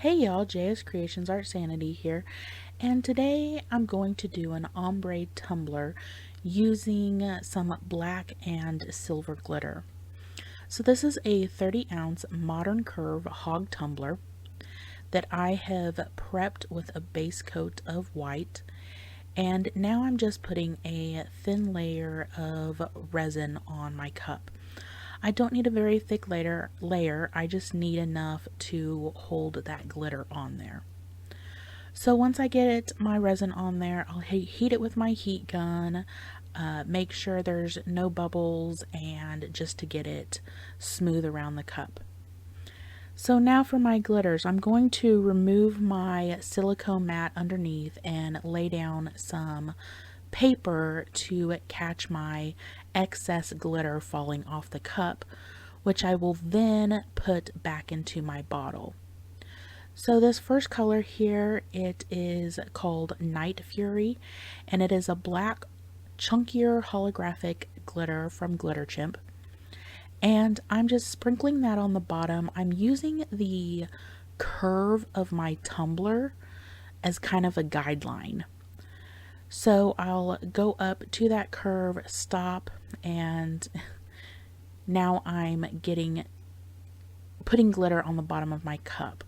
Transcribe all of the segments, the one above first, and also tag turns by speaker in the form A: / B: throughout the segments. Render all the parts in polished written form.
A: Hey y'all, JS Creations Art Sanity here, and today I'm going to do an ombre tumbler using some black and silver glitter. So this is a 30-ounce modern curve Hogg tumbler that I have prepped with a base coat of white, and now I'm just putting a thin layer of resin on my cup. I don't need a very thick layer, I just need enough to hold that glitter on there. So once I get my resin on there, I'll heat it with my heat gun, make sure there's no bubbles, and just to get it smooth around the cup. So now for my glitters, I'm going to remove my silicone mat underneath and lay down some paper to catch my excess glitter falling off the cup, which I will then put back into my bottle. So this first color here, it is called Nightfurry, and it is a black, chunkier holographic glitter from Glitter Chimp. And I'm just sprinkling that on the bottom. I'm using the curve of my tumbler as kind of a guideline. So I'll go up to that curve, stop, and now I'm putting glitter on the bottom of my cup.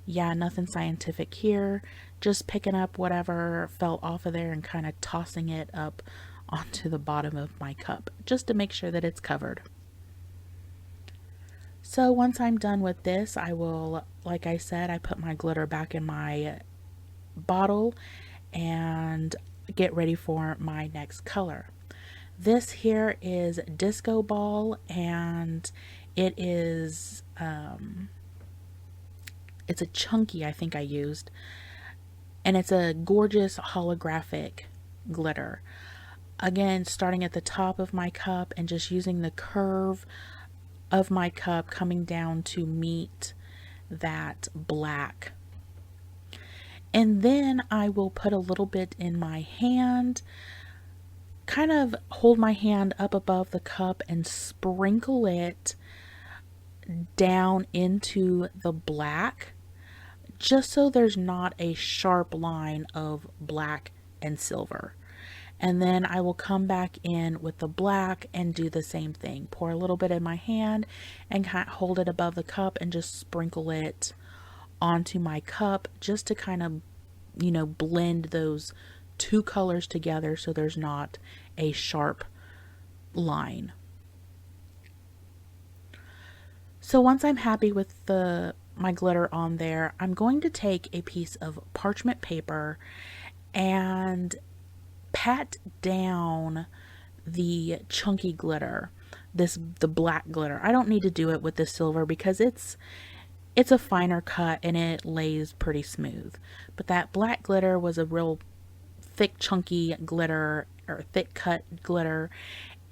A: Yeah, nothing scientific here. Just picking up whatever fell off of there and kind of tossing it up onto the bottom of my cup, just to make sure that it's covered. So once I'm done with this, I will, like I said, I put my glitter back in my bottle and get ready for my next color. This here is Disco Ball, and it is it's a chunky, I think I used, and it's a gorgeous holographic glitter. Again, starting at the top of my cup and just using the curve of my cup coming down to meet that black. And then I will put a little bit in my hand, kind of hold my hand up above the cup and sprinkle it down into the black, just so there's not a sharp line of black and silver. And then I will come back in with the black and do the same thing. Pour a little bit in my hand and kind of hold it above the cup and just sprinkle it onto my cup, just to kind of, blend those two colors together so there's not a sharp line. So once I'm happy with my glitter on there, I'm going to take a piece of parchment paper and pat down the chunky glitter, the black glitter. I don't need to do it with the silver because it's a finer cut and it lays pretty smooth. But that black glitter was a real thick chunky glitter, or thick cut glitter,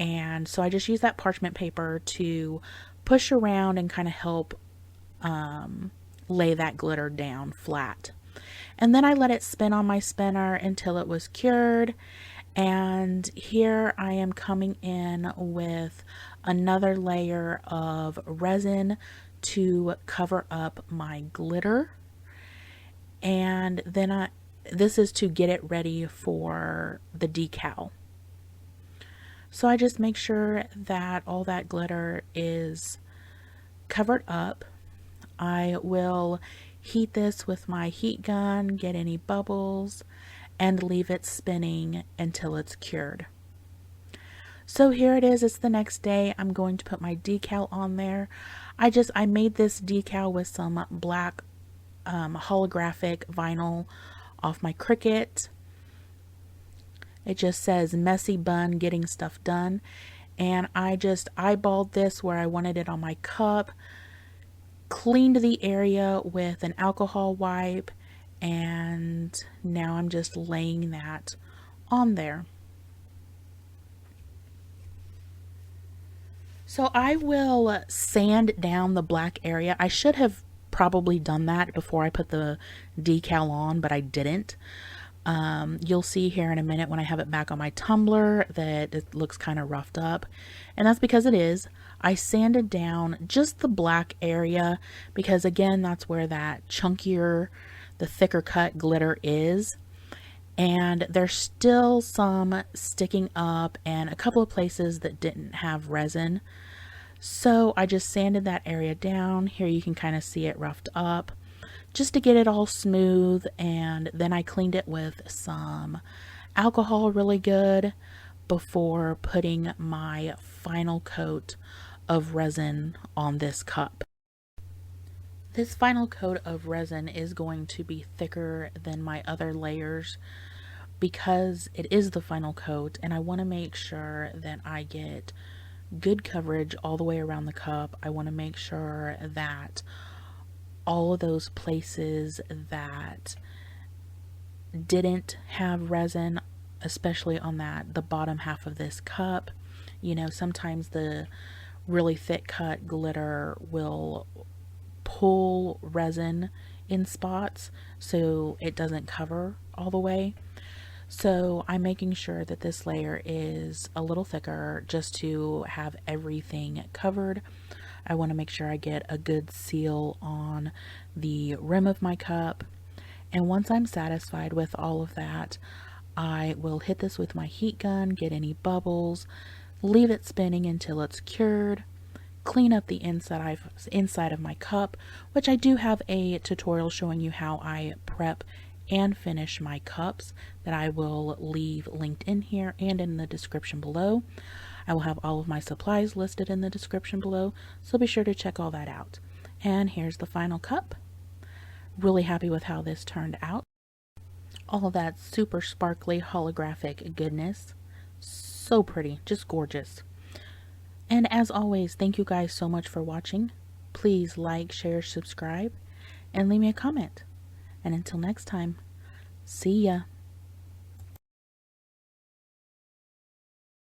A: and so I just use that parchment paper to push around and kind of help lay that glitter down flat. And then I let it spin on my spinner until it was cured. And here I am coming in with another layer of resin to cover up my glitter. And then this is to get it ready for the decal. So I just make sure that all that glitter is covered up. I will heat this with my heat gun, get any bubbles, and leave it spinning until it's cured. So here it is, it's the next day. I'm going to put my decal on there. I made this decal with some black holographic vinyl off my Cricut. It just says messy bun getting stuff done, and I just eyeballed this where I wanted it on my cup, cleaned the area with an alcohol wipe, and now I'm just laying that on there. So I will sand down the black area. I should have probably done that before I put the decal on, but I didn't. You'll see here in a minute when I have it back on my tumbler that it looks kind of roughed up, and that's because it is. I sanded down just the black area because, again, that's where that chunkier, the thicker cut glitter is. And there's still some sticking up and a couple of places that didn't have resin. So I just sanded that area down. Here you can kind of see it roughed up just to get it all smooth, and then I cleaned it with some alcohol really good before putting my final coat of resin on this cup. This final coat of resin is going to be thicker than my other layers because it is the final coat, and I want to make sure that I get good coverage all the way around the cup. I want to make sure that all of those places that didn't have resin, especially on the bottom half of this cup, you know, sometimes the really thick cut glitter will pull resin in spots so it doesn't cover all the way. So I'm making sure that this layer is a little thicker just to have everything covered. I want to make sure I get a good seal on the rim of my cup. And once I'm satisfied with all of that, I will hit this with my heat gun, get any bubbles, leave it spinning until it's cured, clean up the inside of my cup, which I do have a tutorial showing you how I prep and finish my cups that I will leave linked in here and in the description below. I will have all of my supplies listed in the description below, so be sure to check all that out. And here's the final cup. Really happy with how this turned out. All that super sparkly holographic goodness. So pretty, just gorgeous. And as always, thank you guys so much for watching. Please like, share, subscribe, and leave me a comment. And until next time, see ya.